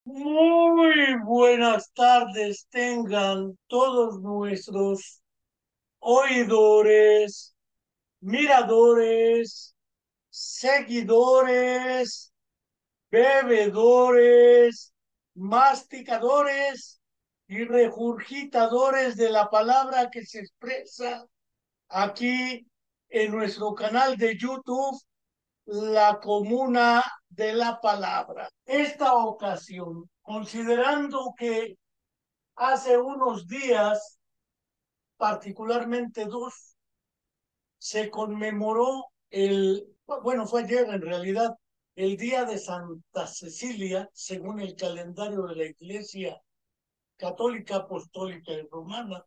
Muy buenas tardes tengan todos nuestros oidores, miradores, seguidores, bebedores, masticadores y regurgitadores de la palabra que se expresa aquí en nuestro canal de YouTube, La Comuna de la Palabra. Esta ocasión, considerando que hace unos días, particularmente dos, se conmemoró bueno, fue ayer en realidad, el Día de Santa Cecilia, según el calendario de la Iglesia Católica, Apostólica y Romana,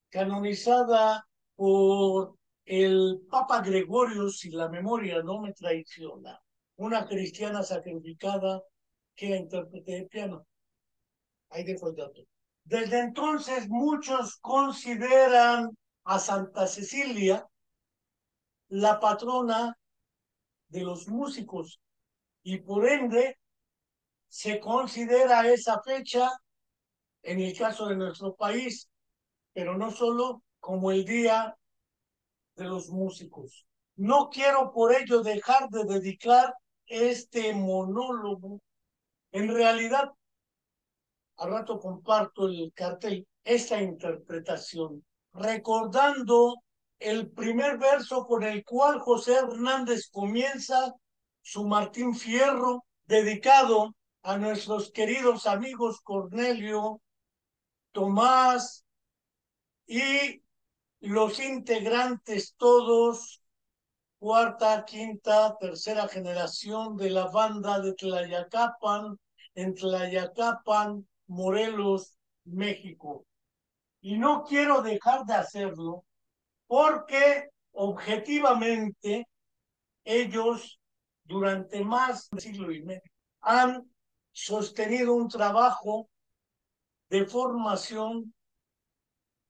canonizada por el Papa Gregorio, si la memoria no me traiciona, una cristiana sacrificada que era intérprete de piano. Ahí dejo el dato. Desde entonces muchos consideran a Santa Cecilia la patrona de los músicos y por ende se considera esa fecha en el caso de nuestro país, pero no solo como el Día de los Músicos. No quiero por ello dejar de dedicar este monólogo. En realidad, al rato comparto el cartel, esta interpretación, recordando el primer verso con el cual José Hernández comienza su Martín Fierro, dedicado a nuestros queridos amigos Cornelio, Tomás y los integrantes todos, cuarta, quinta, tercera generación de la banda de Tlayacapan, en Tlayacapan, Morelos, México. Y no quiero dejar de hacerlo porque objetivamente ellos durante más de un siglo y medio han sostenido un trabajo de formación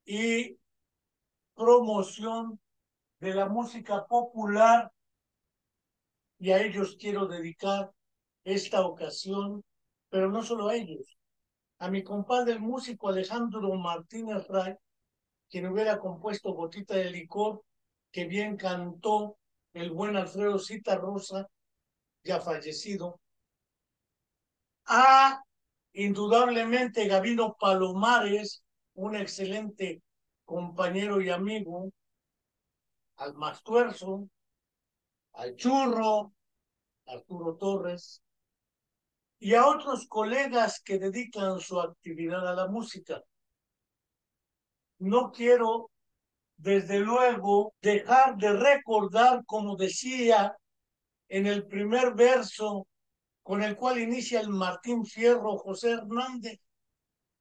y promoción de la música popular y a ellos quiero dedicar esta ocasión, pero no solo a ellos, a mi compadre el músico Alejandro Martínez Ray, quien hubiera compuesto Gotita de Licor, que bien cantó el buen Alfredo Zitarrosa, ya fallecido, a indudablemente Gabino Palomares, un excelente compañero y amigo, al Mastuerzo, al Churro, Arturo Torres, y a otros colegas que dedican su actividad a la música. No quiero, desde luego, dejar de recordar, como decía en el primer verso con el cual inicia el Martín Fierro José Hernández,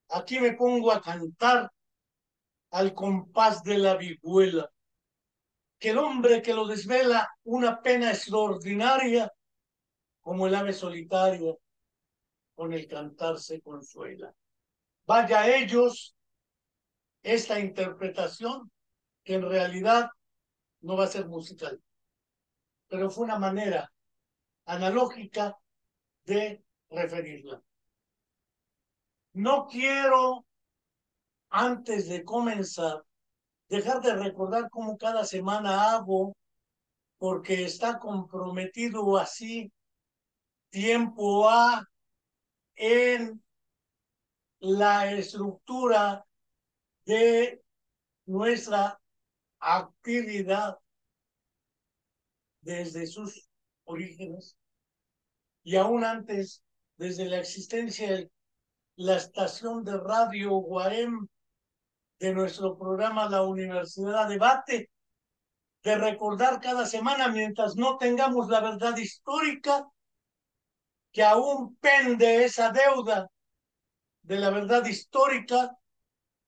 aquí me pongo a cantar al compás de la vihuela, que el hombre que lo desvela una pena extraordinaria, como el ave solitaria, con el cantar se consuela. Vaya a ellos esta interpretación, que en realidad no va a ser musical, pero fue una manera analógica de referirla. No quiero, antes de comenzar, dejar de recordar cómo cada semana hago, porque está comprometido así tiempo A en la estructura de nuestra actividad desde sus orígenes y aún antes, desde la existencia de la estación de radio Guarem de nuestro programa La Universidad Debate, de recordar cada semana, mientras no tengamos la verdad histórica, que aún pende esa deuda de la verdad histórica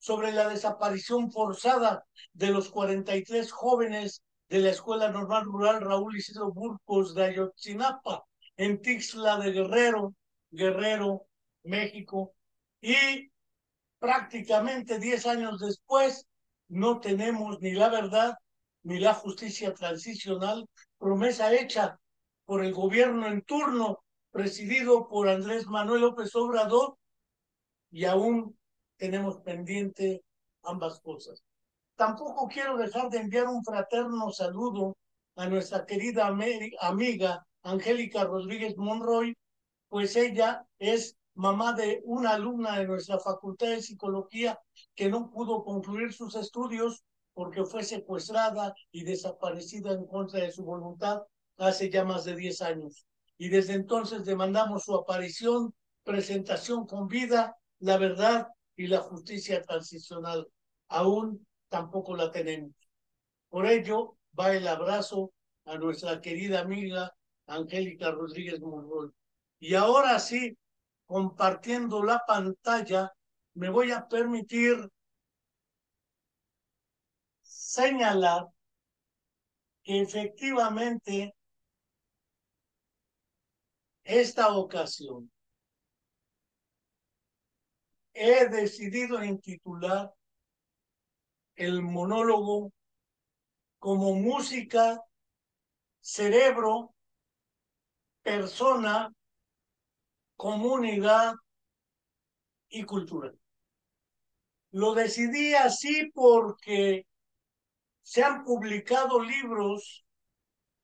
sobre la desaparición forzada de los 43 jóvenes de la Escuela Normal Rural Raúl Isidro Burgos de Ayotzinapa, en Tixla de Guerrero, Guerrero, México, y prácticamente 10 años después no tenemos ni la verdad ni la justicia transicional, promesa hecha por el gobierno en turno presidido por Andrés Manuel López Obrador, y aún tenemos pendiente ambas cosas. Tampoco quiero dejar de enviar un fraterno saludo a nuestra querida amiga Angélica Rodríguez Monroy, pues ella es mamá de una alumna de nuestra Facultad de Psicología que no pudo concluir sus estudios porque fue secuestrada y desaparecida en contra de su voluntad hace ya más de 10 años. Y desde entonces demandamos su aparición, presentación con vida, la verdad y la justicia transicional. Aún tampoco la tenemos. Por ello, va el abrazo a nuestra querida amiga Angélica Rodríguez Monroy. Y ahora sí, compartiendo la pantalla, me voy a permitir señalar que efectivamente esta ocasión he decidido intitular el monólogo como música, cerebro, persona, comunidad y cultura. Lo decidí así porque se han publicado libros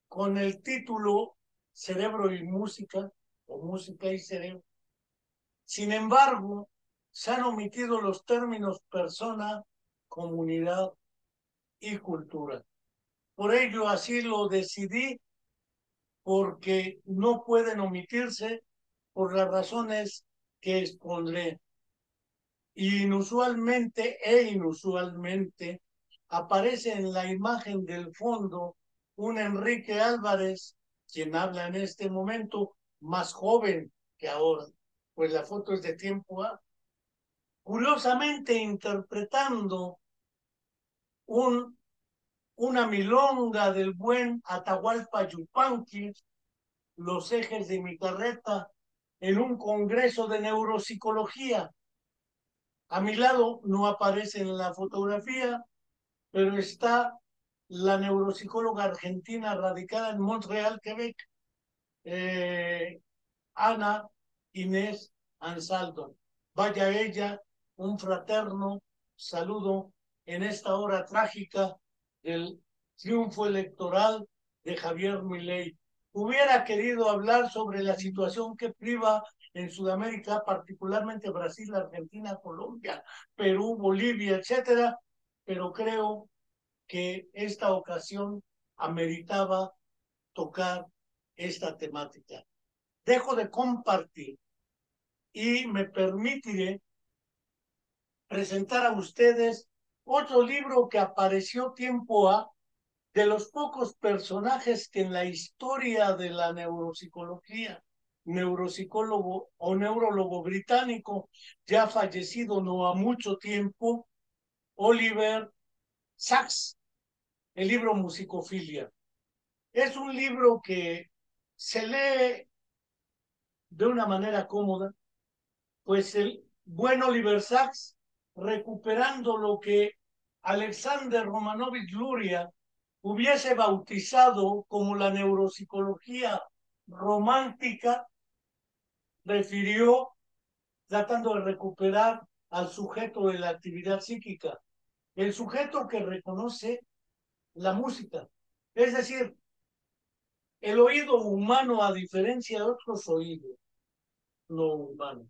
con el título Cerebro y Música o Música y Cerebro. Sin embargo, se han omitido los términos persona, comunidad y cultura. Por ello, así lo decidí, porque no pueden omitirse por las razones que expondré. Inusualmente aparece en la imagen del fondo un Enrique Álvarez, quien habla en este momento, más joven que ahora, pues la foto es de tiempo A, curiosamente interpretando una milonga del buen Atahualpa Yupanqui, Los ejes de mi carreta, en un congreso de neuropsicología. A mi lado no aparece en la fotografía, pero está la neuropsicóloga argentina radicada en Montreal, Quebec, Ana Inés Ansaldo. Vaya ella, un fraterno saludo en esta hora trágica del triunfo electoral de Javier Milei. Hubiera querido hablar sobre la situación que priva en Sudamérica, particularmente Brasil, Argentina, Colombia, Perú, Bolivia, etcétera, pero creo que esta ocasión ameritaba tocar esta temática. Dejo de compartir y me permitiré presentar a ustedes otro libro que apareció tiempo A, de los pocos personajes que en la historia de la neuropsicología, neuropsicólogo o neurólogo británico, ya fallecido no ha mucho tiempo, Oliver Sacks, el libro Musicofilia. Es un libro que se lee de una manera cómoda, pues el buen Oliver Sacks, recuperando lo que Alexander Romanovich Luria hubiese bautizado como la neuropsicología romántica, refirió tratando de recuperar al sujeto de la actividad psíquica, el sujeto que reconoce la música, es decir, el oído humano, a diferencia de otros oídos no humanos,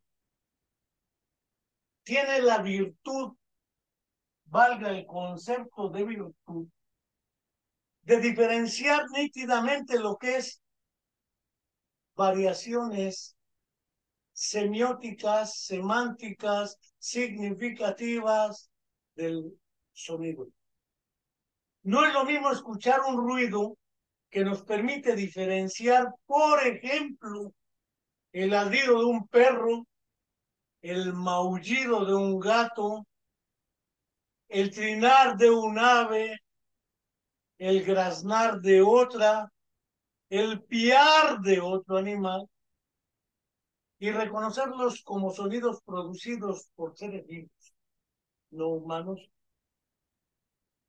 tiene la virtud, valga el concepto de virtud, de diferenciar nítidamente lo que es variaciones semióticas, semánticas, significativas del sonido. No es lo mismo escuchar un ruido que nos permite diferenciar, por ejemplo, el ladrido de un perro, el maullido de un gato, el trinar de un ave, el graznar de otra, el piar de otro animal, y reconocerlos como sonidos producidos por seres vivos, no humanos,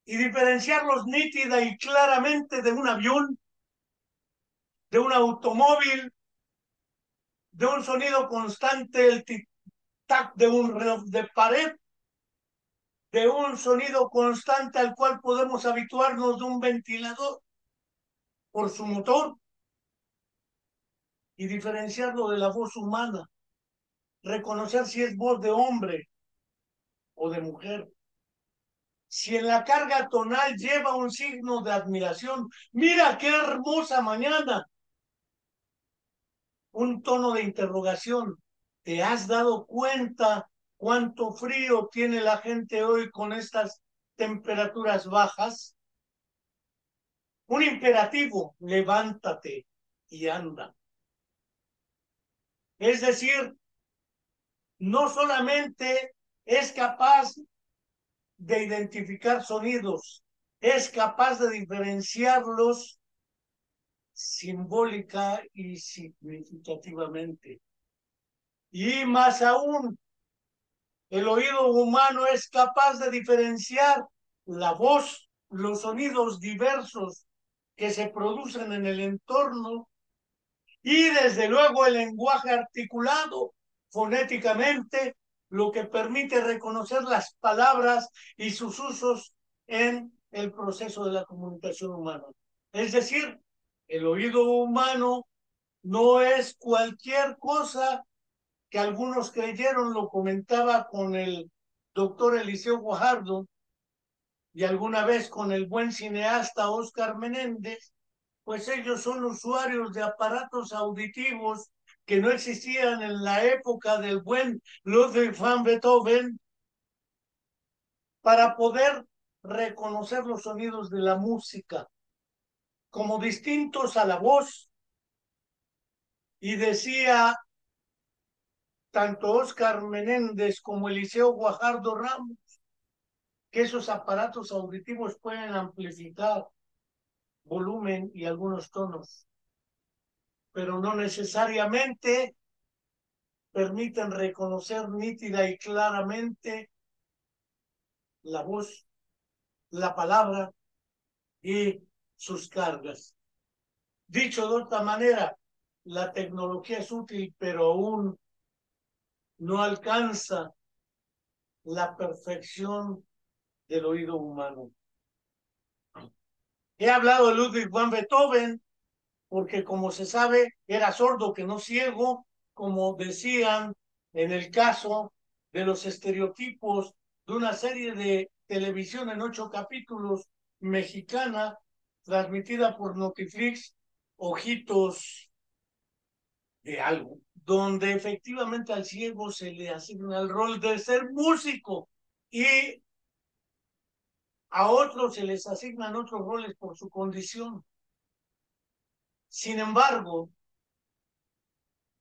y diferenciarlos nítida y claramente de un avión, de un automóvil, de un sonido constante, el tic-tac de un reloj de pared, de un sonido constante al cual podemos habituarnos, de un ventilador por su motor, y diferenciarlo de la voz humana, reconocer si es voz de hombre o de mujer. Si en la carga tonal lleva un signo de admiración, mira qué hermosa mañana, un tono de interrogación, ¿te has dado cuenta cuánto frío tiene la gente hoy con estas temperaturas bajas? Un imperativo, levántate y anda. Es decir, no solamente es capaz de identificar sonidos, es capaz de diferenciarlos simbólica y significativamente. Y más aún, el oído humano es capaz de diferenciar la voz, los sonidos diversos que se producen en el entorno y desde luego el lenguaje articulado fonéticamente, lo que permite reconocer las palabras y sus usos en el proceso de la comunicación humana. Es decir, el oído humano no es cualquier cosa que algunos creyeron, lo comentaba con el doctor Eliseo Guajardo y alguna vez con el buen cineasta Oscar Menéndez, pues ellos son usuarios de aparatos auditivos que no existían en la época del buen Ludwig van Beethoven para poder reconocer los sonidos de la música como distintos a la voz. Y decía tanto Oscar Menéndez como Eliseo Guajardo Ramos que esos aparatos auditivos pueden amplificar volumen y algunos tonos, pero no necesariamente permiten reconocer nítida y claramente la voz, la palabra y sus cargas. Dicho de otra manera, la tecnología es útil, pero aún no alcanza la perfección del oído humano. He hablado de Ludwig van Beethoven porque, como se sabe, era sordo que no ciego, como decían en el caso de los estereotipos de una serie de televisión en 8 capítulos mexicana, transmitida por Notiflix, Ojitos de Algo, donde efectivamente al ciego se le asigna el rol de ser músico y a otros se les asignan otros roles por su condición. Sin embargo,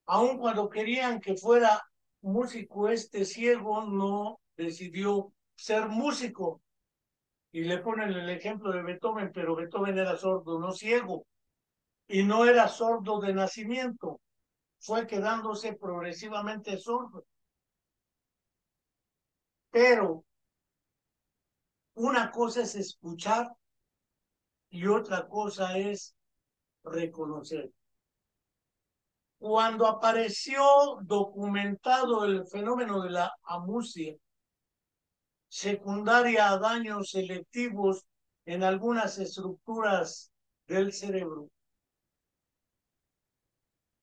aun cuando querían que fuera músico, este ciego no decidió ser músico. Y le ponen el ejemplo de Beethoven, pero Beethoven era sordo, no ciego. Y no era sordo de nacimiento, fue quedándose progresivamente sordo. Pero una cosa es escuchar y otra cosa es reconocer. Cuando apareció documentado el fenómeno de la amusia, secundaria a daños selectivos en algunas estructuras del cerebro,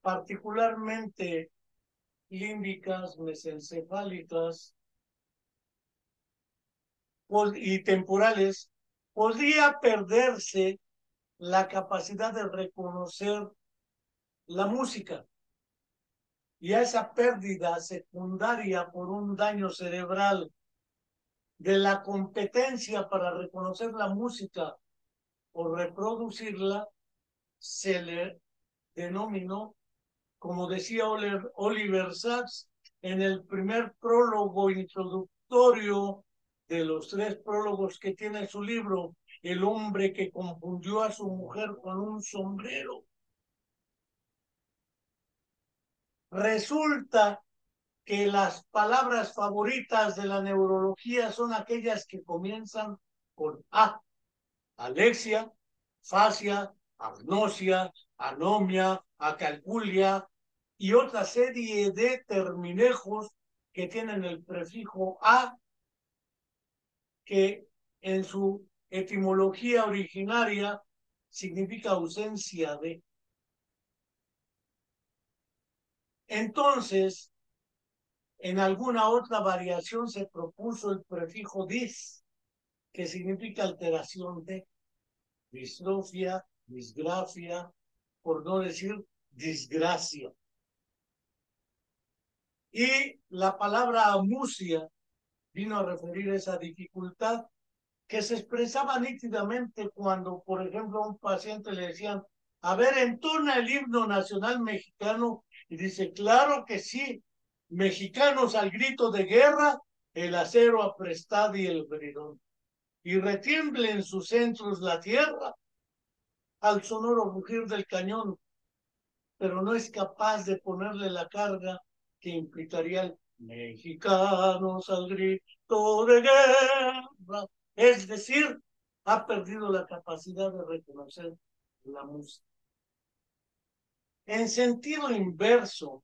particularmente límbicas, mesencefálicas y temporales, podría perderse la capacidad de reconocer la música. Y a esa pérdida secundaria por un daño cerebral de la competencia para reconocer la música o reproducirla, se le denominó, como decía Oliver Sacks en el primer prólogo introductorio de los 3 prólogos que tiene su libro, el hombre que confundió a su mujer con un sombrero. Resulta que las palabras favoritas de la neurología son aquellas que comienzan con A: alexia, fascia, agnosia, anomia, acalculia y otra serie de terminejos que tienen el prefijo a, que en su etimología originaria significa ausencia de. Entonces, en alguna otra variación se propuso el prefijo dis, que significa alteración de, distrofia, disgrafia, por no decir desgracia. Y la palabra amusia vino a referir esa dificultad que se expresaba nítidamente cuando, por ejemplo, a un paciente le decían, a ver, entona el himno nacional mexicano, y dice, claro que sí, mexicanos al grito de guerra, el acero aprestado y el bridón, y retiemble en sus centros la tierra al sonoro rugir del cañón, pero no es capaz de ponerle la carga que implicaría el mexicanos al grito de guerra. Es decir, ha perdido la capacidad de reconocer la música. En sentido inverso,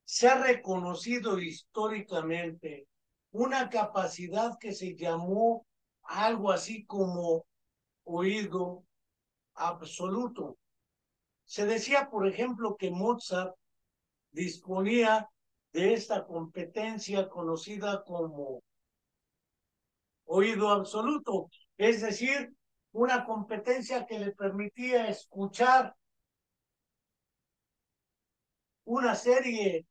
se ha reconocido históricamente una capacidad que se llamó algo así como oído absoluto. Se decía, por ejemplo, que Mozart disponía de esta competencia conocida como oído absoluto, es decir, una competencia que le permitía escuchar una serie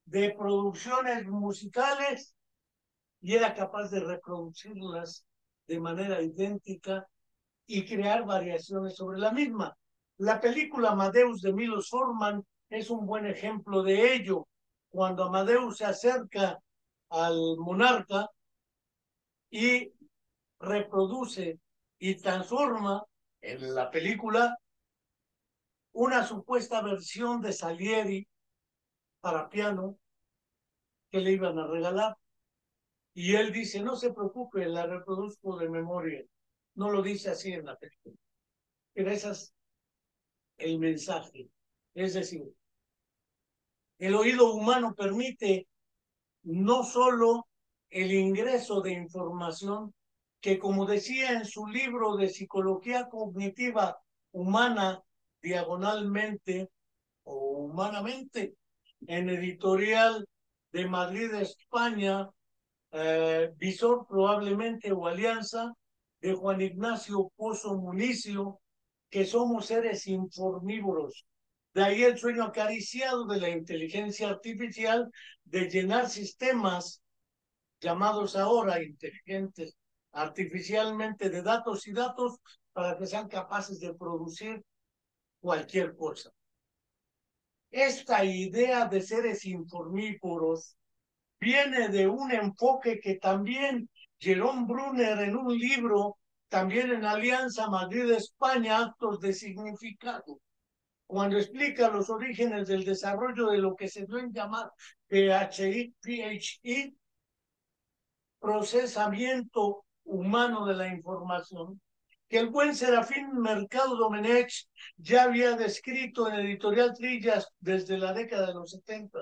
de producciones musicales y era capaz de reproducirlas de manera idéntica y crear variaciones sobre la misma. La película Amadeus de Milos Forman es un buen ejemplo de ello. Cuando Amadeus se acerca al monarca y reproduce y transforma en la película una supuesta versión de Salieri para piano que le iban a regalar. Y él dice, no se preocupe, la reproduzco de memoria. No lo dice así en la película. Pero ese es el mensaje. Es decir, el oído humano permite no solo el ingreso de información, que como decía en su libro de Psicología Cognitiva Humana, diagonalmente o humanamente, en editorial de Madrid, España, Visor probablemente o Alianza, de Juan Ignacio Pozo Municio, que somos seres informívoros. De ahí el sueño acariciado de la inteligencia artificial de llenar sistemas llamados ahora inteligentes artificialmente de datos y datos para que sean capaces de producir cualquier cosa. Esta idea de seres informívoros viene de un enfoque que también Jerome Brunner en un libro, también en Alianza Madrid-España, Actos de Significado, cuando explica los orígenes del desarrollo de lo que se dio en llamar PHI, procesamiento humano de la información, que el buen Serafín Mercado Domenech ya había descrito en Editorial Trillas desde la década de los 70,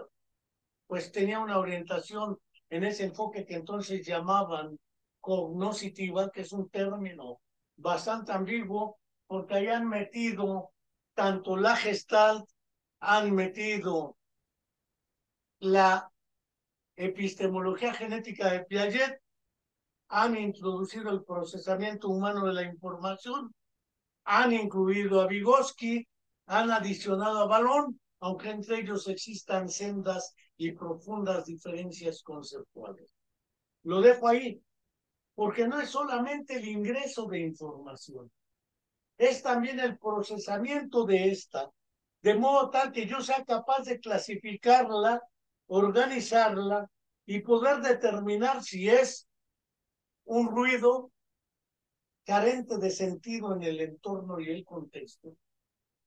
pues tenía una orientación en ese enfoque que entonces llamaban cognoscitiva, que es un término bastante ambiguo, porque ahí han metido tanto la Gestalt, han metido la epistemología genética de Piaget, han introducido el procesamiento humano de la información, han incluido a Vygotsky, han adicionado a Vallon, aunque entre ellos existan sendas y profundas diferencias conceptuales. Lo dejo ahí, porque no es solamente el ingreso de información, es también el procesamiento de esta, de modo tal que yo sea capaz de clasificarla, organizarla y poder determinar si es un ruido carente de sentido en el entorno y el contexto,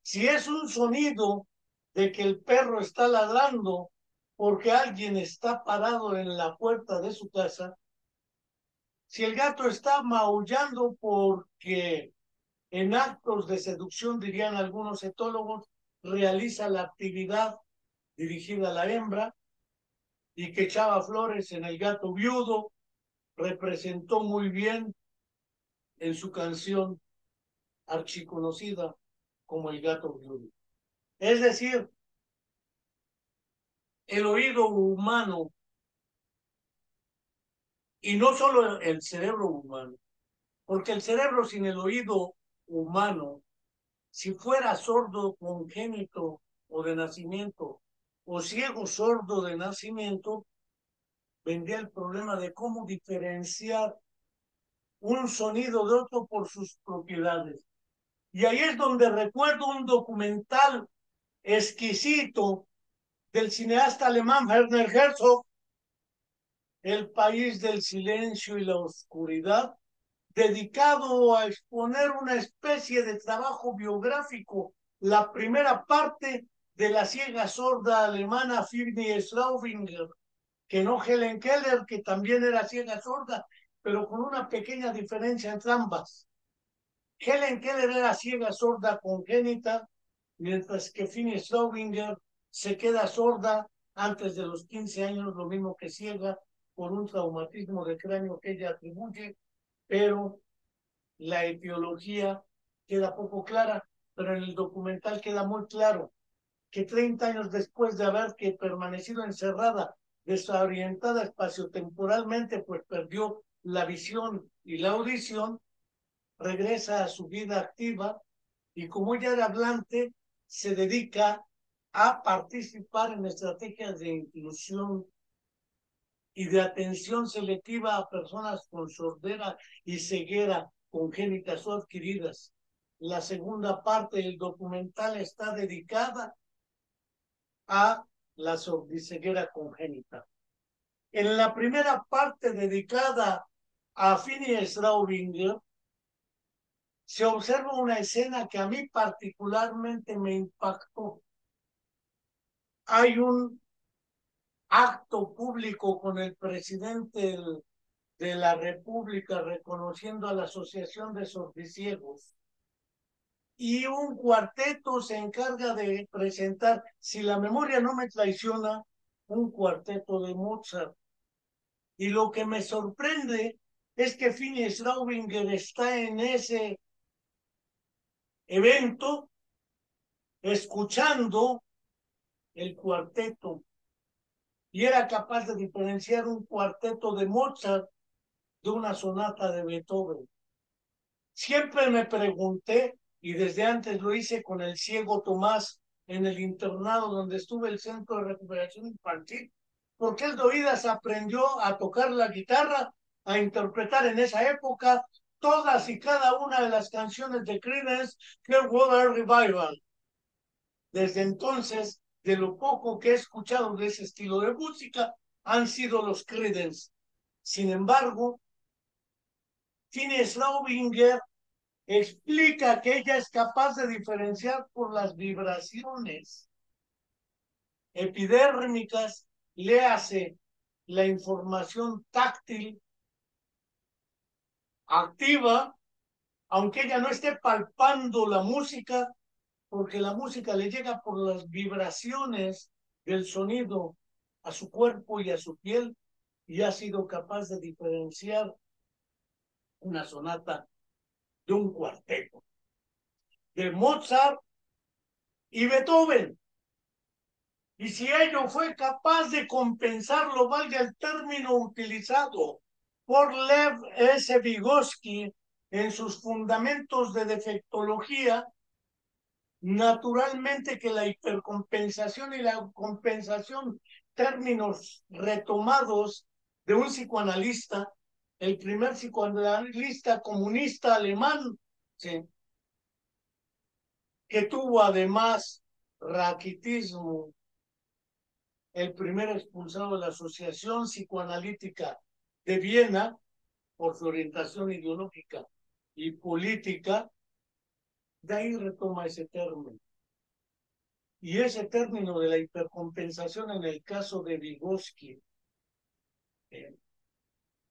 si es un sonido de que el perro está ladrando porque alguien está parado en la puerta de su casa, si el gato está maullando porque en actos de seducción, dirían algunos etólogos, realiza la actividad dirigida a la hembra, y que echaba flores en el gato viudo, representó muy bien en su canción archiconocida como El gato viudo. Es decir, el oído humano, y no solo el cerebro humano, porque el cerebro sin el oído humano, si fuera sordo congénito o de nacimiento, o ciego sordo de nacimiento, vendría el problema de cómo diferenciar un sonido de otro por sus propiedades. Y ahí es donde recuerdo un documental exquisito del cineasta alemán Werner Herzog, El país del silencio y la oscuridad, dedicado a exponer una especie de trabajo biográfico, la primera parte de la ciega sorda alemana Firmi Straubinger, que no Helen Keller, que también era ciega sorda, pero con una pequeña diferencia entre ambas. Helen Keller era ciega sorda congénita, mientras que Firmi Straubinger se queda sorda antes de los 15 años, lo mismo que ciega, por un traumatismo de cráneo que ella atribuye, pero la etiología queda poco clara, pero en el documental queda muy claro que 30 años después de haber que permanecido encerrada, desorientada espaciotemporalmente, pues perdió la visión y la audición, regresa a su vida activa y como ella era hablante, se dedica a participar en estrategias de inclusión y de atención selectiva a personas con sordera y ceguera congénitas o adquiridas. La segunda parte del documental está dedicada a la sordiceguera congénita. En la primera parte dedicada a Finny Straubinger, se observa una escena que a mí particularmente me impactó. Hay un acto público con el presidente de la República reconociendo a la Asociación de Sordiciegos. Y un cuarteto se encarga de presentar, si la memoria no me traiciona, un cuarteto de Mozart. Y lo que me sorprende es que Finny Straubinger está en ese evento escuchando el cuarteto y era capaz de diferenciar un cuarteto de Mozart de una sonata de Beethoven. Siempre me pregunté, y desde antes lo hice con el ciego Tomás en el internado donde estuve, el Centro de Recuperación Infantil, ¿por qué el Doidas aprendió a tocar la guitarra, a interpretar en esa época todas y cada una de las canciones de Creedence Clearwater Revival? Desde entonces, de lo poco que he escuchado de ese estilo de música, han sido los Creedence. Sin embargo, Finny Straubinger explica que ella es capaz de diferenciar por las vibraciones epidérmicas, le hace la información táctil activa, aunque ella no esté palpando la música, porque la música le llega por las vibraciones del sonido a su cuerpo y a su piel, y ha sido capaz de diferenciar una sonata de un cuarteto, de Mozart y Beethoven. Y si ello fue capaz de compensarlo, valga el término utilizado por Lev S. Vygotsky en sus fundamentos de defectología, naturalmente que la hipercompensación y la compensación, términos retomados de un psicoanalista, el primer psicoanalista comunista alemán, ¿sí?, que tuvo además raquitismo, el primer expulsado de la Asociación Psicoanalítica de Viena por su orientación ideológica y política, de ahí retoma ese término. Y ese término de la hipercompensación en el caso de Vygotsky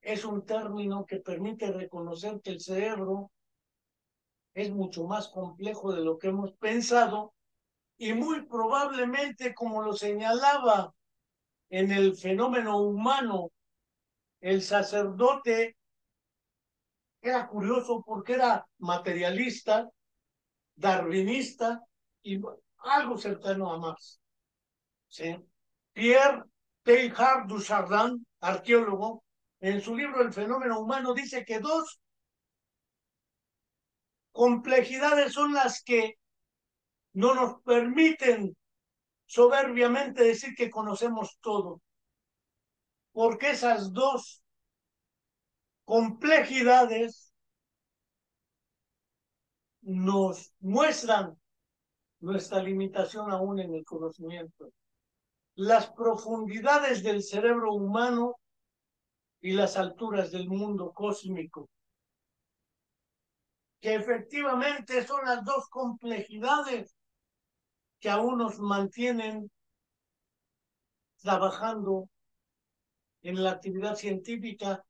es un término que permite reconocer que el cerebro es mucho más complejo de lo que hemos pensado Y muy probablemente, como lo señalaba en el fenómeno humano, el sacerdote era curioso porque era materialista, darwinista y algo cercano a Marx. ¿Sí? Pierre Teilhard du Chardin, arqueólogo, en su libro El fenómeno humano dice que dos complejidades son las que no nos permiten soberbiamente decir que conocemos todo, porque esas dos complejidades nos muestran nuestra limitación aún en el conocimiento. Las profundidades del cerebro humano y las alturas del mundo cósmico, que efectivamente son las dos complejidades que aún nos mantienen trabajando en la actividad científica,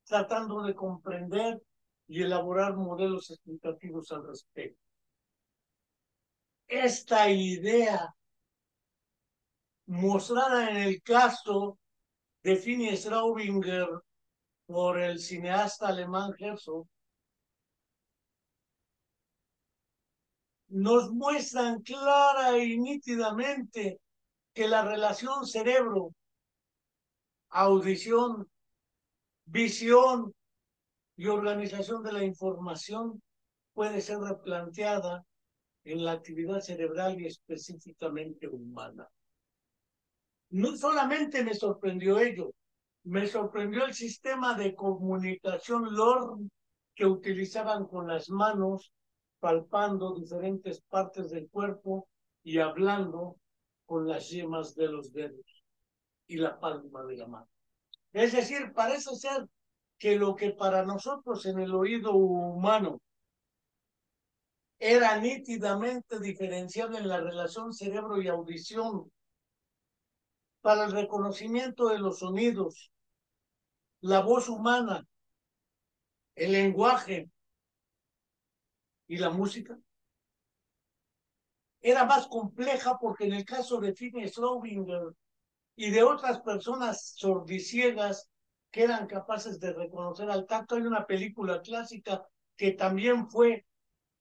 tratando de comprender y elaborar modelos explicativos al respecto. Esta idea, mostrada en el caso de Fini Straubinger por el cineasta alemán Herzog, nos muestran clara y nítidamente que la relación cerebro, audición, visión y organización de la información puede ser replanteada en la actividad cerebral y específicamente humana. No solamente me sorprendió ello, me sorprendió el sistema de comunicación LORN que utilizaban con las manos, palpando diferentes partes del cuerpo y hablando con las yemas de los dedos y la palma de la mano. Es decir, parece ser que lo que para nosotros en el oído humano era nítidamente diferenciado en la relación cerebro y audición para el reconocimiento de los sonidos, la voz humana, el lenguaje y la música, era más compleja porque en el caso de Fini Straubinger y de otras personas sordiciegas que eran capaces de reconocer al tacto, hay una película clásica que también fue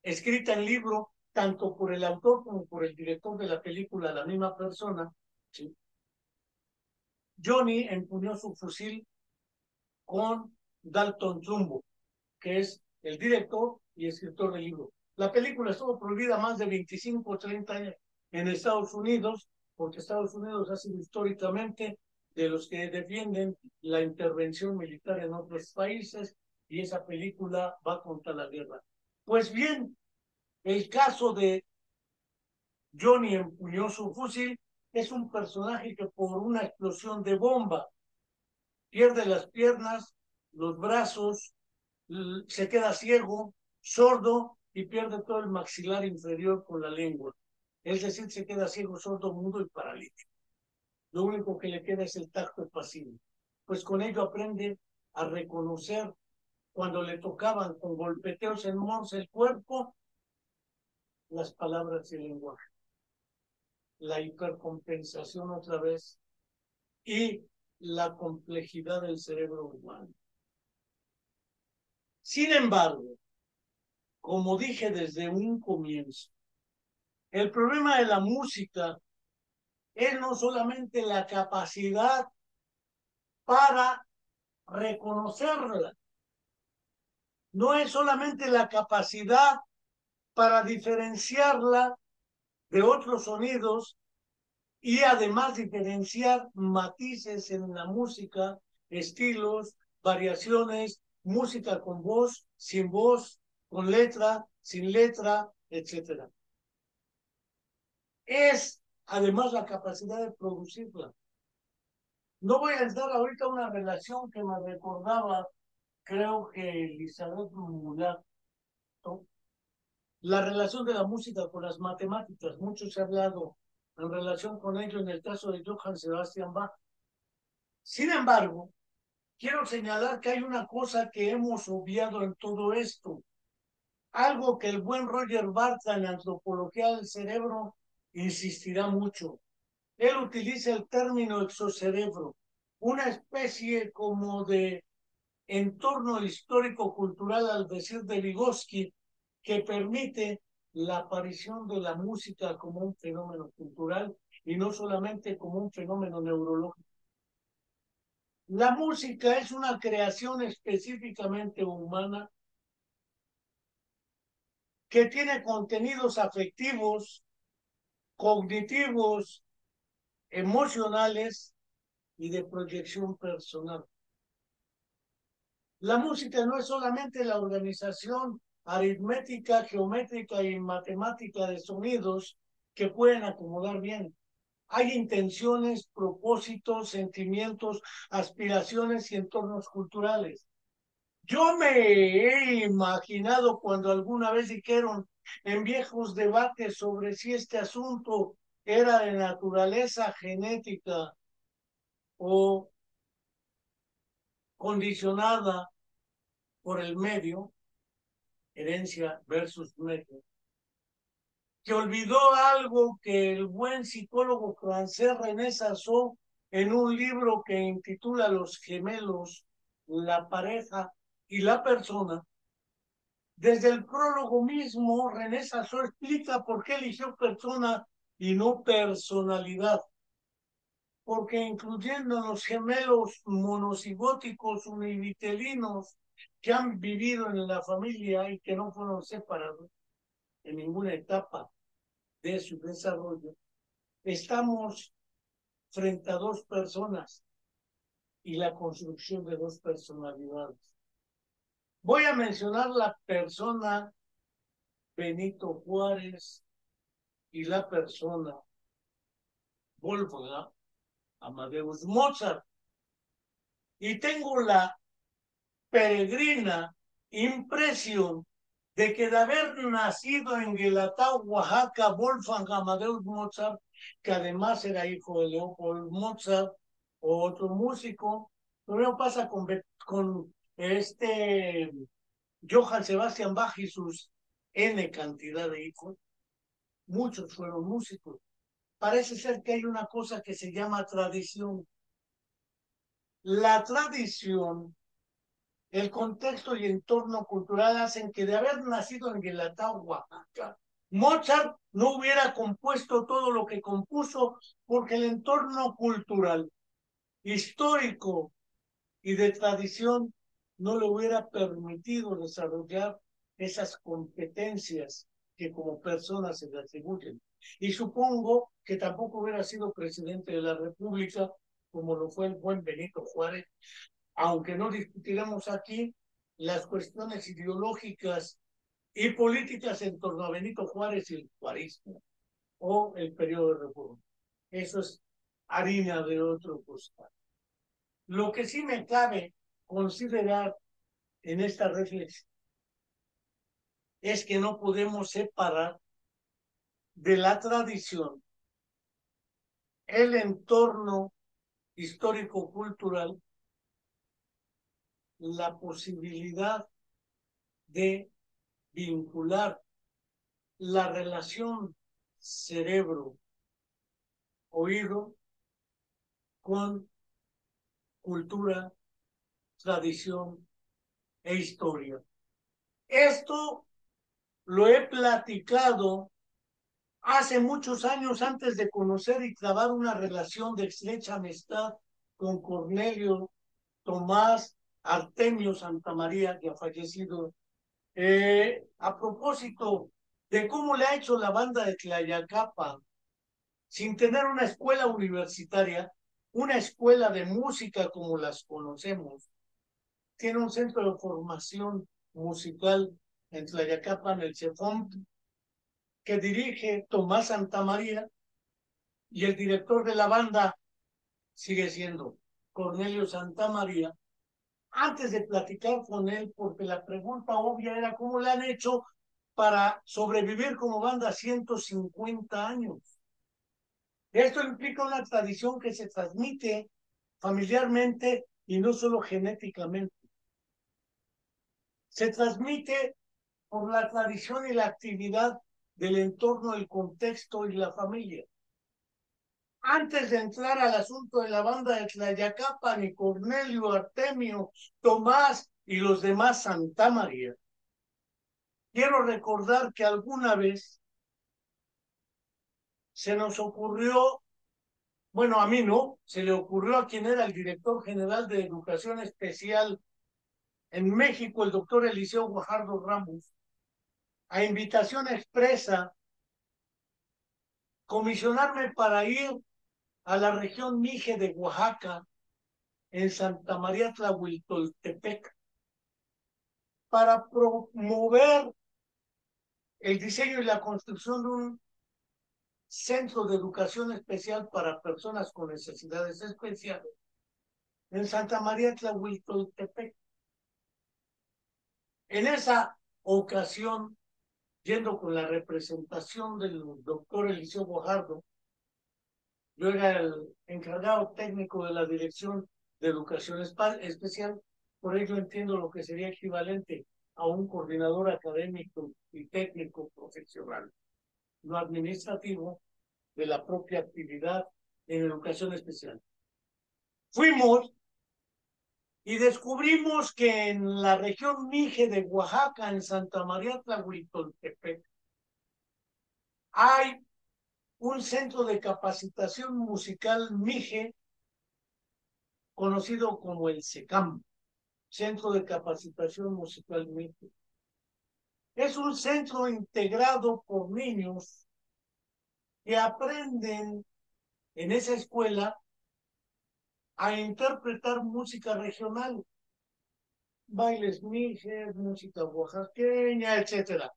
escrita en libro, tanto por el autor como por el director de la película, la misma persona. ¿Sí? Johnny empuñó su fusil con Dalton Trumbo, que es el director y escritor del libro. La película estuvo prohibida más de 25 o 30 años en Estados Unidos, porque Estados Unidos ha sido históricamente de los que defienden la intervención militar en otros países, y esa película va contra la guerra. Pues bien, el caso de Johnny empuñó su fusil es un personaje que por una explosión de bomba pierde las piernas, los brazos, se queda ciego, sordo y pierde todo el maxilar inferior con la lengua. Es decir, se queda ciego, sordo, mudo y paralítico. Lo único que le queda es el tacto pasivo. Pues con ello aprende a reconocer cuando le tocaban con golpeteos en morse el cuerpo, las palabras y el lenguaje. La hipercompensación otra vez y la complejidad del cerebro humano. Sin embargo, como dije desde un comienzo, el problema de la música es no solamente la capacidad para reconocerla, no es solamente la capacidad para diferenciarla de otros sonidos y además diferenciar matices en la música, estilos, variaciones, música con voz, sin voz, con letra, sin letra, etcétera. Es además la capacidad de producirla. No voy a entrar ahorita a una relación que me recordaba, creo que Elizabeth Mulato, la relación de la música con las matemáticas. Mucho se ha hablado en relación con ello en el caso de Johann Sebastian Bach. Sin embargo, quiero señalar que hay una cosa que hemos obviado en todo esto, algo que el buen Roger Bartra en Antropología del Cerebro insistirá mucho. Él utiliza el término exocerebro, una especie como de entorno histórico-cultural, al decir de Vygotsky, que permite la aparición de la música como un fenómeno cultural y no solamente como un fenómeno neurológico. La música es una creación específicamente humana que tiene contenidos afectivos, cognitivos, emocionales y de proyección personal. La música no es solamente la organización aritmética, geométrica y matemática de sonidos que pueden acomodar bien. Hay intenciones, propósitos, sentimientos, aspiraciones y entornos culturales. Yo me he imaginado cuando alguna vez dijeron en viejos debates sobre si este asunto era de naturaleza genética o condicionada por el medio, herencia versus medio, que olvidó algo que el buen psicólogo francés René Sassou en un libro que intitula Los gemelos, la pareja y la persona. Desde el prólogo mismo, René Sassou explica por qué eligió persona y no personalidad. Porque incluyendo los gemelos monocigóticos univitelinos que han vivido en la familia y que no fueron separados en ninguna etapa de su desarrollo, estamos frente a dos personas y la construcción de dos personalidades. Voy a mencionar la persona Benito Juárez y la persona Wolfgang Amadeus Mozart. Y tengo la peregrina impresión de que de haber nacido en Guelatao, Oaxaca, Wolfgang Amadeus Mozart, que además era hijo de Leopold Mozart, o otro músico, lo mismo pasa con este Johann Sebastian Bach y sus N cantidad de hijos, muchos fueron músicos. Parece ser que hay una cosa que se llama tradición. La tradición, el contexto y entorno cultural hacen que de haber nacido en Guelatao, Oaxaca, Mozart no hubiera compuesto todo lo que compuso porque el entorno cultural, histórico y de tradición no le hubiera permitido desarrollar esas competencias que como persona se le atribuyen. Y supongo que tampoco hubiera sido presidente de la República como lo fue el buen Benito Juárez, aunque no discutiremos aquí las cuestiones ideológicas y políticas en torno a Benito Juárez y el juarismo o el periodo de reforma. Eso es harina de otro costal. Lo que sí me cabe considerar en esta reflexión es que no podemos separar de la tradición el entorno histórico-cultural, la posibilidad de vincular la relación cerebro-oído con cultura, tradición e historia. Esto lo he platicado hace muchos años antes de conocer y trabar una relación de estrecha amistad con Cornelio Tomás Artemio Santamaría, que ha fallecido, a propósito de cómo le ha hecho la banda de Tlayacapan, sin tener una escuela universitaria, una escuela de música como las conocemos. Tiene un centro de formación musical en Tlayacapan, el CEFOM, que dirige Tomás Santamaría, y el director de la banda sigue siendo Cornelio Santamaría. Antes de platicar con él, porque la pregunta obvia era cómo le han hecho para sobrevivir como banda 150 años. Esto implica una tradición que se transmite familiarmente y no solo genéticamente. Se transmite por la tradición y la actividad del entorno, el contexto y la familia. Antes de entrar al asunto de la banda de Tlayacapan y Cornelio, Artemio, Tomás y los demás Santa María, quiero recordar que alguna vez se nos ocurrió, bueno, a mí no, se le ocurrió a quien era el director general de Educación Especial en México, el doctor Eliseo Guajardo Ramos, a invitación expresa, comisionarme para ir a la región Mije de Oaxaca, en Santa María Tlahuitoltepec, para promover el diseño y la construcción de un centro de educación especial para personas con necesidades especiales en Santa María Tlahuitoltepec. En esa ocasión, yendo con la representación del doctor Eliseo Guajardo, yo era el encargado técnico de la Dirección de Educación Especial, por ello entiendo lo que sería equivalente a un coordinador académico y técnico profesional, no administrativo, de la propia actividad en educación especial. Fuimos y descubrimos que en la región Mije de Oaxaca, en Santa María Tlahuitoltepec, hay un centro de capacitación musical Mije, conocido como el SECAM, Centro de Capacitación Musical Mije. Es un centro integrado por niños que aprenden en esa escuela a interpretar música regional, bailes mijes, música oaxaqueña, etcétera.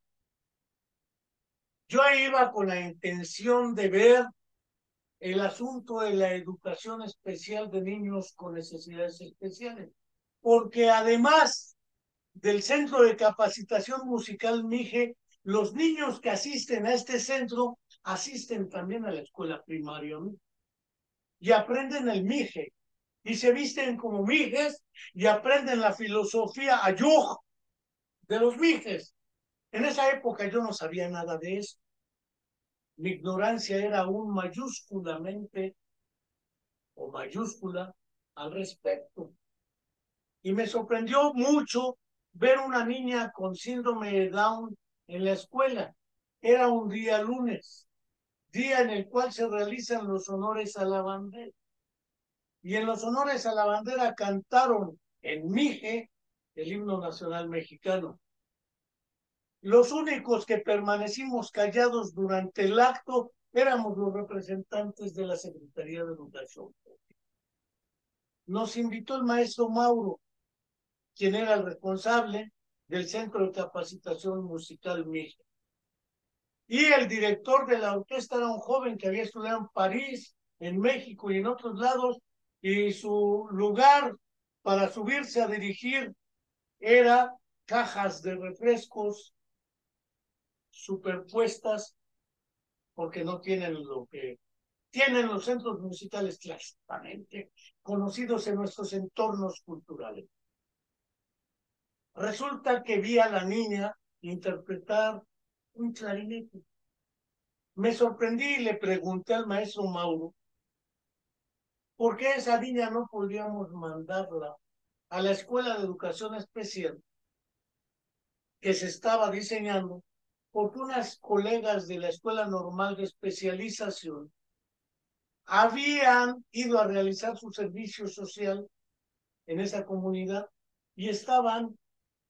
Yo iba con la intención de ver el asunto de la educación especial de niños con necesidades especiales, porque además del Centro de Capacitación Musical Mije, los niños que asisten a este centro asisten también a la escuela primaria y aprenden el Mije y se visten como mijes y aprenden la filosofía ayuj de los mijes. En esa época yo no sabía nada de eso. Mi ignorancia era aún mayúsculamente o mayúscula al respecto. Y me sorprendió mucho ver una niña con síndrome de Down en la escuela. Era un día lunes, día en el cual se realizan los honores a la bandera. Y en los honores a la bandera cantaron en Mije el himno nacional mexicano. Los únicos que permanecimos callados durante el acto éramos los representantes de la Secretaría de Educación. Nos invitó el maestro Mauro, quien era el responsable del Centro de Capacitación Musical Mije. Y el director de la orquesta era un joven que había estudiado en París, en México y en otros lados, y su lugar para subirse a dirigir era cajas de refrescos superpuestas, porque no tienen lo que tienen los centros musicales clásicamente conocidos en nuestros entornos culturales. Resulta que vi a la niña interpretar un clarinete. Me sorprendí y le pregunté al maestro Mauro por qué esa niña no podíamos mandarla a la escuela de educación especial que se estaba diseñando, porque unas colegas de la Escuela Normal de Especialización habían ido a realizar su servicio social en esa comunidad y estaban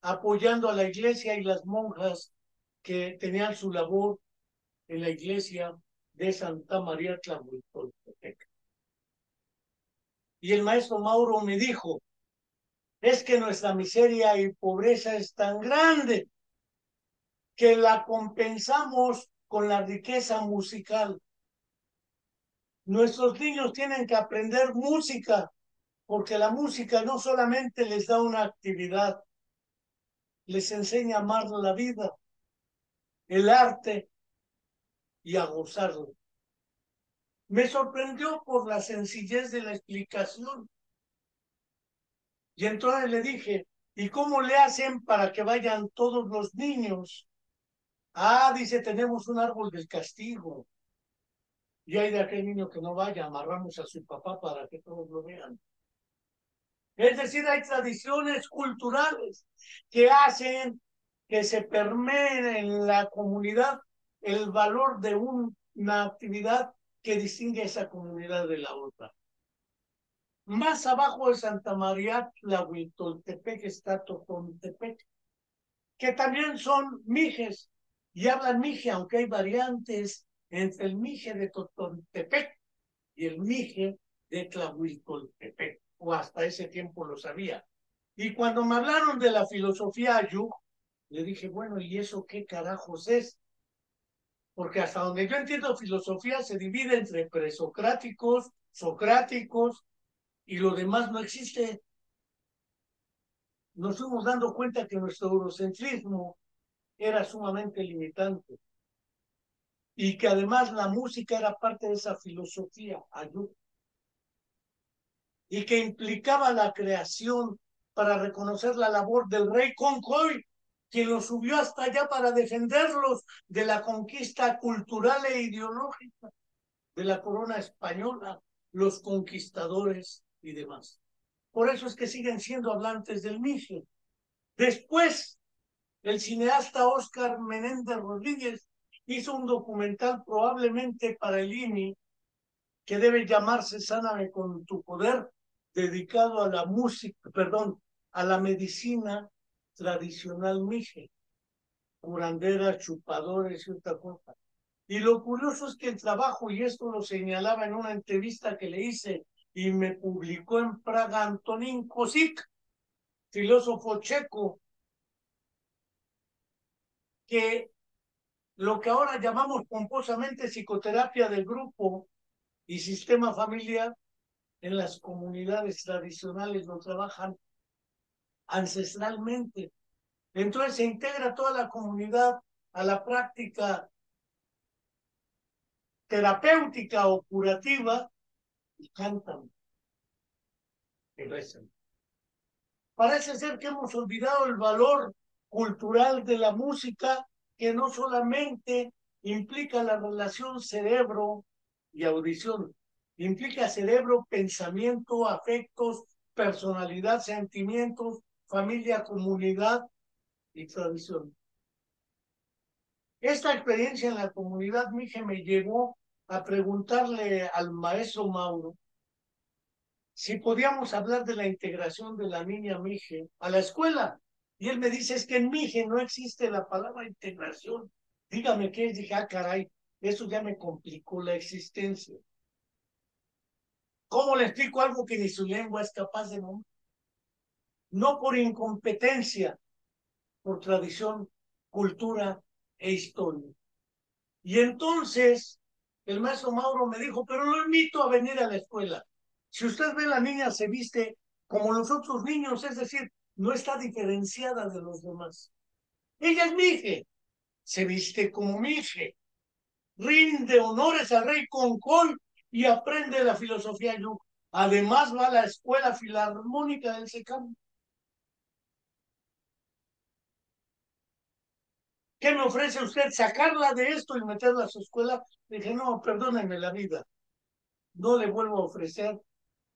apoyando a la iglesia y las monjas que tenían su labor en la iglesia de Santa María Tlahuitoltepec. Y el maestro Mauro me dijo, es que nuestra miseria y pobreza es tan grande que la compensamos con la riqueza musical. Nuestros niños tienen que aprender música, porque la música no solamente les da una actividad, les enseña a amar la vida, el arte y a gozarlo. Me sorprendió por la sencillez de la explicación. Y entonces le dije, ¿y cómo le hacen para que vayan todos los niños Ah, dice, tenemos un árbol del castigo. Y hay de aquel niño que no vaya, amarramos a su papá para que todos lo vean. Es decir, hay tradiciones culturales que hacen que se permee en la comunidad el valor de una actividad que distingue a esa comunidad de la otra. Más abajo de Santa María Tlahuitoltepec está Totontepec, que también son mijes y hablan mije, aunque hay variantes entre el mije de Totontepec y el mije de Tlahuitoltepec, o hasta ese tiempo lo sabía. Y cuando me hablaron de la filosofía Ayuk, le dije, bueno, ¿y eso qué carajos es? Porque hasta donde yo entiendo filosofía se divide entre presocráticos, socráticos, y lo demás no existe. Nos fuimos dando cuenta que nuestro eurocentrismo era sumamente limitante y que además la música era parte de esa filosofía Ayuk y que implicaba la creación para reconocer la labor del rey Concoy, quien los subió hasta allá para defenderlos de la conquista cultural e ideológica de la corona española, los conquistadores y demás. Por eso es que siguen siendo hablantes del Mije. Después, el cineasta Óscar Menéndez Rodríguez hizo un documental probablemente para el INI que debe llamarse Sáname con tu poder, dedicado a la música, perdón, a la medicina tradicional mije, curanderas, chupadores y otra cosa. Y lo curioso es que el trabajo, y esto lo señalaba en una entrevista que le hice y me publicó en Praga Antonín Kosik, filósofo checo, que lo que ahora llamamos pomposamente psicoterapia del grupo y sistema familiar, en las comunidades tradicionales lo trabajan ancestralmente. Entonces se integra toda la comunidad a la práctica terapéutica o curativa y cantan y rezan. Parece ser que hemos olvidado el valor cultural de la música, que no solamente implica la relación cerebro y audición, implica cerebro, pensamiento, afectos, personalidad, sentimientos, familia, comunidad y tradición. Esta experiencia en la comunidad Mije me llevó a preguntarle al maestro Mauro si podíamos hablar de la integración de la niña Mije a la escuela. Y él me dice, es que en Mije no existe la palabra integración. Dígame qué es. Dije, ah, caray, eso ya me complicó la existencia. ¿Cómo le explico algo que ni su lengua es capaz de nombrar? No por incompetencia, por tradición, cultura e historia. Y entonces el maestro Mauro me dijo, pero lo invito a venir a la escuela. Si usted ve, la niña se viste como los otros niños, es decir, no está diferenciada de los demás. Ella es mije, se viste como mije, rinde honores al rey Concón y aprende la filosofía Yuc. Además va a la escuela filarmónica del Secam. ¿Qué me ofrece usted? ¿Sacarla de esto y meterla a su escuela? Dije, no, perdónenme la vida. No le vuelvo a ofrecer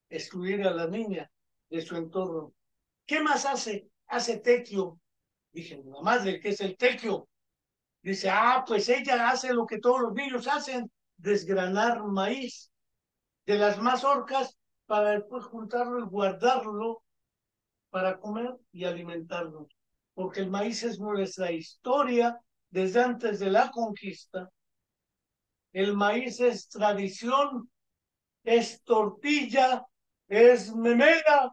excluir a la niña de su entorno. ¿Qué más hace? Hace tequio. Dije, la madre, ¿qué es el tequio? Dice, ah, pues ella hace lo que todos los niños hacen, desgranar maíz de las mazorcas para después juntarlo y guardarlo para comer y alimentarnos. Porque el maíz es nuestra historia desde antes de la conquista. El maíz es tradición, es tortilla, es memela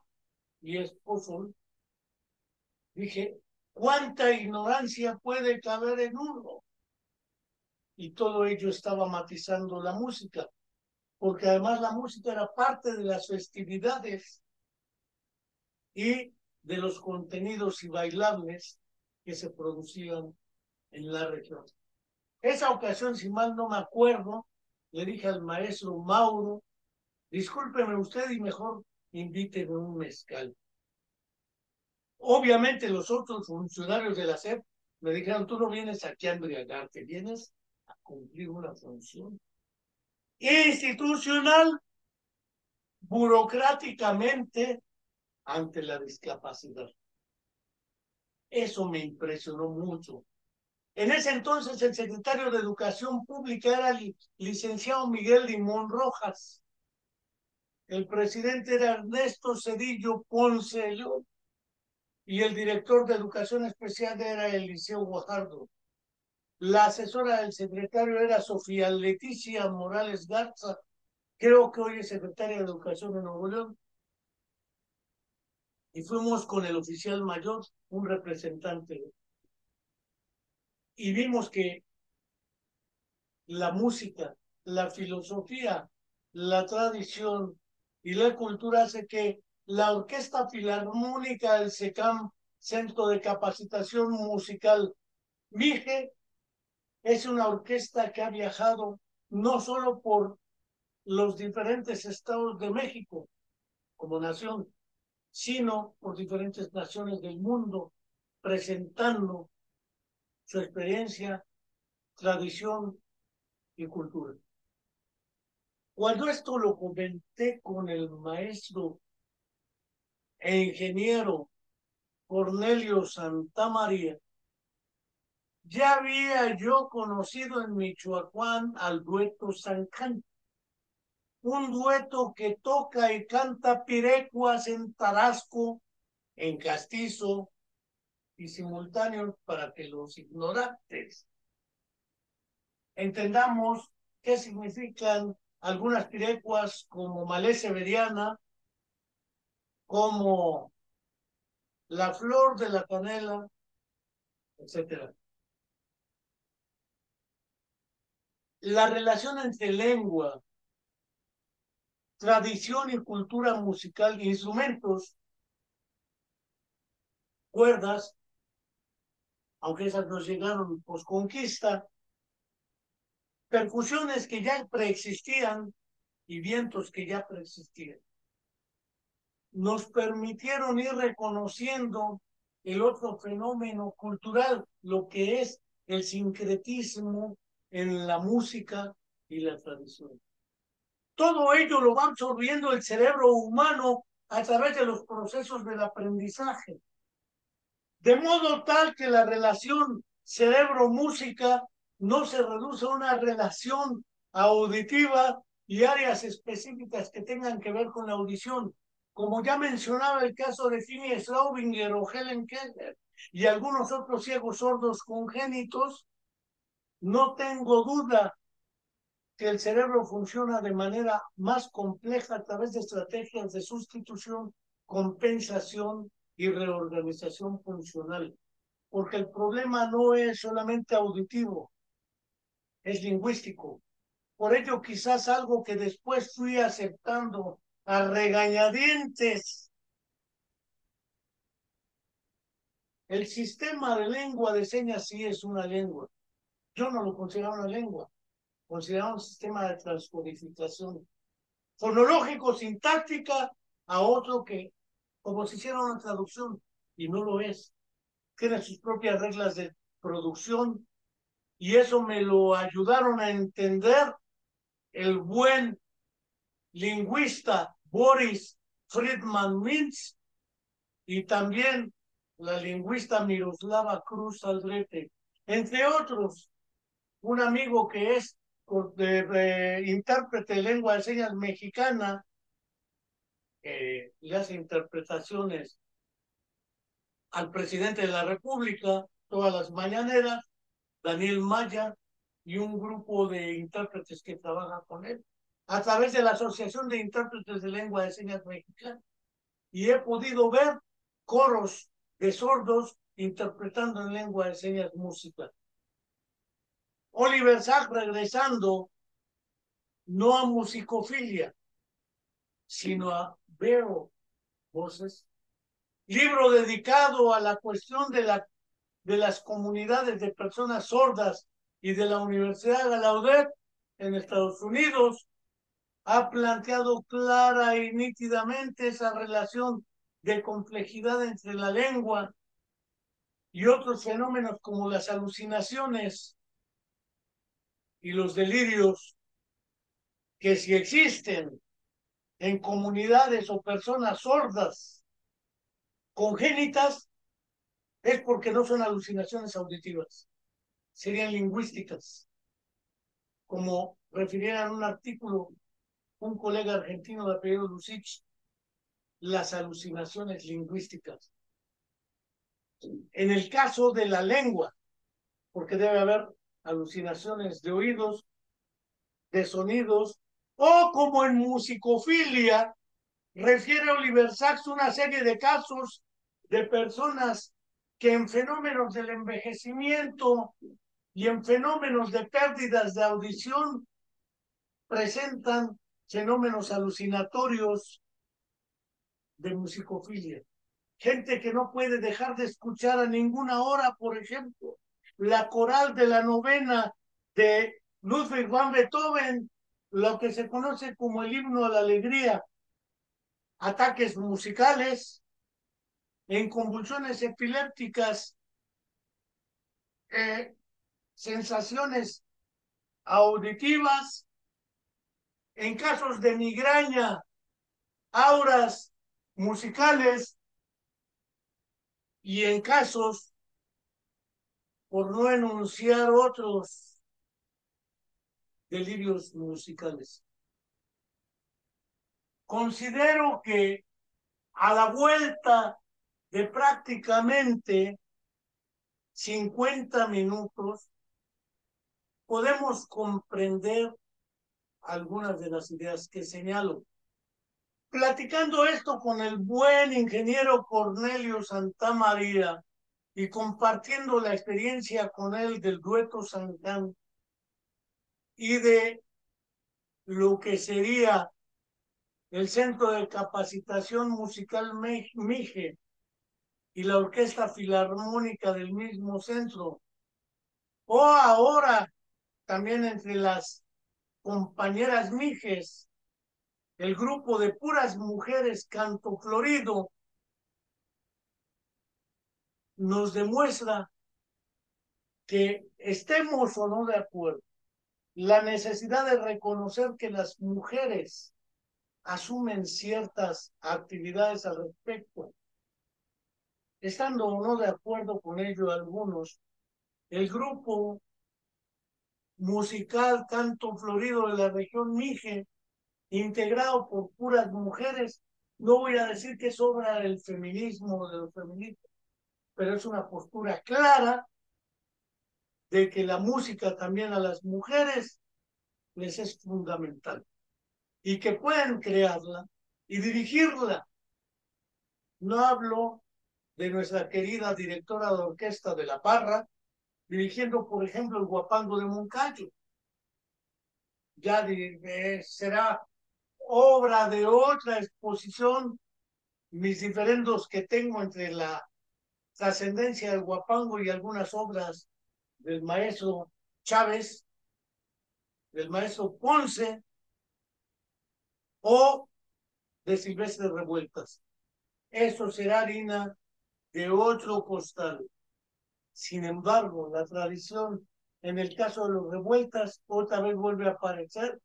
y es pozol. Dije, ¿cuánta ignorancia puede caber en uno? Y todo ello estaba matizando la música, porque además la música era parte de las festividades y de los contenidos y bailables que se producían en la región. Esa ocasión, si mal no me acuerdo, le dije al maestro Mauro, discúlpeme usted y mejor invíteme un mezcal. Obviamente los otros funcionarios de la SEP Me dijeron, tú no vienes aquí a embriagarte, vienes a cumplir una función institucional, burocráticamente, ante la discapacidad. Eso me impresionó mucho. En ese entonces el secretario de Educación Pública era el licenciado Miguel Limón Rojas. El presidente era Ernesto Cedillo Ponce y el director de Educación Especial era Eliseo Guajardo. La asesora del secretario era Sofía Leticia Morales Garza, creo que hoy es secretaria de Educación de Nuevo León. Y fuimos con el oficial mayor, un representante, y vimos que la música, la filosofía, la tradición y la cultura hace que la Orquesta Filarmónica del SECAM, Centro de Capacitación Musical MIGE, es una orquesta que ha viajado no solo por los diferentes estados de México como nación, sino por diferentes naciones del mundo, presentando su experiencia, tradición y cultura. Cuando esto lo comenté con el maestro e ingeniero Cornelio Santamaría, ya había yo conocido en Michoacán al dueto Sancán, un dueto que toca y canta pirecuas en tarasco, en castizo y simultáneo para que los ignorantes entendamos qué significan algunas pirecuas como Malé Severiana, como la flor de la canela, etcétera. La relación entre lengua, tradición y cultura musical, instrumentos, cuerdas, aunque esas nos llegaron posconquista, percusiones que ya preexistían y vientos que ya preexistían, nos permitieron ir reconociendo el otro fenómeno cultural, lo que es el sincretismo en la música y la tradición. Todo ello lo va absorbiendo el cerebro humano a través de los procesos del aprendizaje. De modo tal que la relación cerebro-música no se reduce a una relación auditiva y áreas específicas que tengan que ver con la audición. Como ya mencionaba el caso de Finney Straubinger o Helen Keller y algunos otros ciegos sordos congénitos, no tengo duda que el cerebro funciona de manera más compleja a través de estrategias de sustitución, compensación y reorganización funcional. Porque el problema no es solamente auditivo, es lingüístico. Por ello, quizás algo que después fui aceptando a regañadientes, el sistema de lengua de señas sí es una lengua. Yo no lo considero una lengua, considero un sistema de transcodificación fonológico, sintáctica, a otro que, como si hiciera una traducción, y no lo es. Tiene sus propias reglas de producción, y eso me lo ayudaron a entender el buen lingüista Boris Friedman Mintz y también la lingüista Miroslava Cruz Aldrete, entre otros, un amigo que es intérprete de lengua de señas mexicana, le hace interpretaciones al presidente de la República todas las mañaneras, Daniel Maya, y un grupo de intérpretes que trabaja con él, a través de la Asociación de Intérpretes de Lengua de Señas Mexicana. Y he podido ver coros de sordos interpretando en lengua de señas música. Oliver Sacks regresando no a musicofilia, sino a veo voces. Libro dedicado a la cuestión de las comunidades de personas sordas y de la Universidad de Gallaudet en Estados Unidos, ha planteado clara y nítidamente esa relación de complejidad entre la lengua y otros fenómenos como las alucinaciones y los delirios, que si existen en comunidades o personas sordas congénitas, es porque no son alucinaciones auditivas, serían lingüísticas, como refiriera en un artículo un colega argentino de apellido Lucich, las alucinaciones lingüísticas. En el caso de la lengua, porque debe haber alucinaciones de oídos, de sonidos, o como en musicofilia, refiere Oliver Sacks una serie de casos de personas que en fenómenos del envejecimiento y en fenómenos de pérdidas de audición presentan fenómenos alucinatorios de musicofilia. Gente que no puede dejar de escuchar a ninguna hora, por ejemplo, la coral de la novena de Ludwig van Beethoven, lo que se conoce como el himno a la alegría, ataques musicales, en convulsiones epilépticas, sensaciones auditivas, en casos de migraña, auras musicales y en casos, por no enunciar otros, delirios musicales. Considero que a la vuelta de prácticamente 50 minutos podemos comprender algunas de las ideas que señalo. Platicando esto con el buen ingeniero Cornelio Santamaría y compartiendo la experiencia con él del dueto Santán y de lo que sería el Centro de Capacitación Musical MIGE y la Orquesta Filarmónica del mismo centro, o ahora también entre las compañeras MIGES, el grupo de puras mujeres Canto Florido, nos demuestra que estemos o no de acuerdo, la necesidad de reconocer que las mujeres asumen ciertas actividades al respecto, estando o no de acuerdo con ello algunos, el grupo musical Canto Florido de la región Mije, integrado por puras mujeres, no voy a decir que es obra del feminismo o de los feministas, pero es una postura clara de que la música también a las mujeres les es fundamental y que pueden crearla y dirigirla. No hablo de nuestra querida directora de orquesta de La Parra, dirigiendo, por ejemplo, el Guapango de Moncayo. Ya será obra de otra exposición, mis diferendos que tengo entre la trascendencia del Guapango y algunas obras del maestro Chávez, del maestro Ponce o de Silvestre Revueltas. Eso será harina de otro costal. Sin embargo, la tradición, en el caso de los Revueltas, otra vez vuelve a aparecer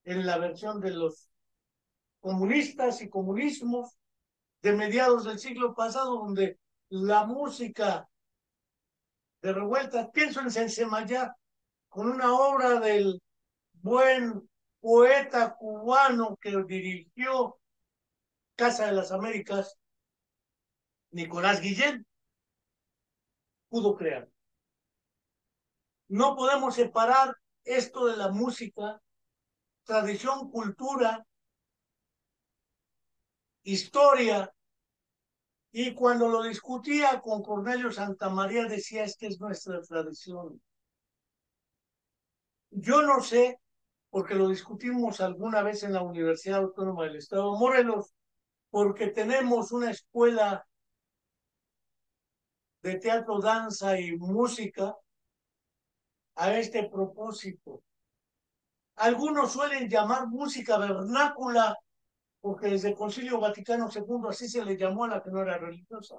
en la versión de los comunistas y comunismos de mediados del siglo pasado, donde la música de Revueltas, pienso en Sensemayá, con una obra del buen poeta cubano que dirigió Casa de las Américas, Nicolás Guillén, pudo crear. No podemos separar esto de la música, tradición, cultura, historia, y cuando lo discutía con Cornelio Santamaría decía es que es nuestra tradición. Yo no sé, porque lo discutimos alguna vez en la Universidad Autónoma del Estado de Morelos, porque tenemos una escuela de teatro, danza y música a este propósito. Algunos suelen llamar música vernácula porque desde el Concilio Vaticano II así se le llamó a la que no era religiosa.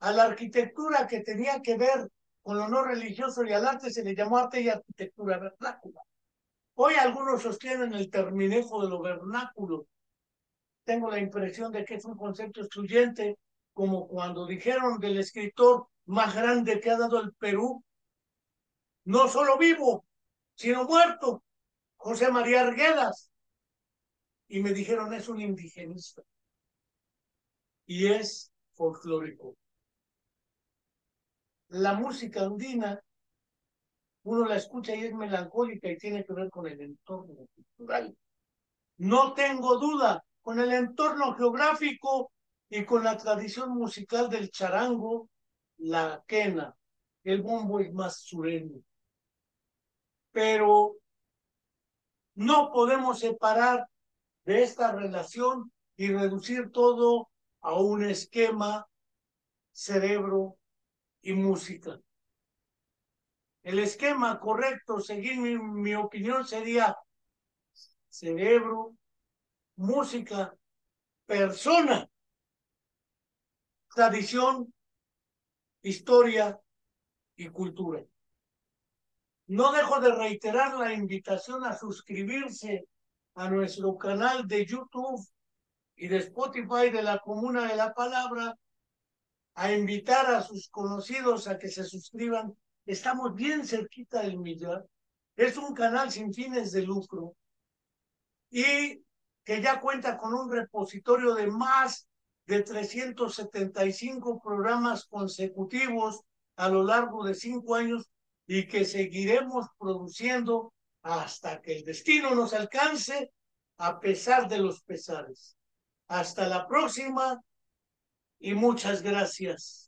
A la arquitectura que tenía que ver con lo no religioso y al arte se le llamó arte y arquitectura vernácula. Hoy algunos sostienen el terminejo de lo vernáculo. Tengo la impresión de que es un concepto excluyente, como cuando dijeron del escritor más grande que ha dado el Perú, no solo vivo, sino muerto, José María Arguedas. Y me dijeron, es un indigenista. Y es folclórico. La música andina, uno la escucha y es melancólica y tiene que ver con el entorno cultural. No tengo duda, con el entorno geográfico y con la tradición musical del charango, la quena, el bombo es más sureño. Pero no podemos separar de esta relación y reducir todo a un esquema, cerebro y música. El esquema correcto, según mi opinión, sería cerebro, música, persona, tradición, historia y cultura. No dejo de reiterar la invitación a suscribirse a nuestro canal de YouTube y de Spotify de la Comuna de la Palabra, a invitar a sus conocidos a que se suscriban. Estamos bien cerquita del millón. Es un canal sin fines de lucro y que ya cuenta con un repositorio de más de 375 programas consecutivos a lo largo de 5 años y que seguiremos produciendo hasta que el destino nos alcance a pesar de los pesares. Hasta la próxima y muchas gracias.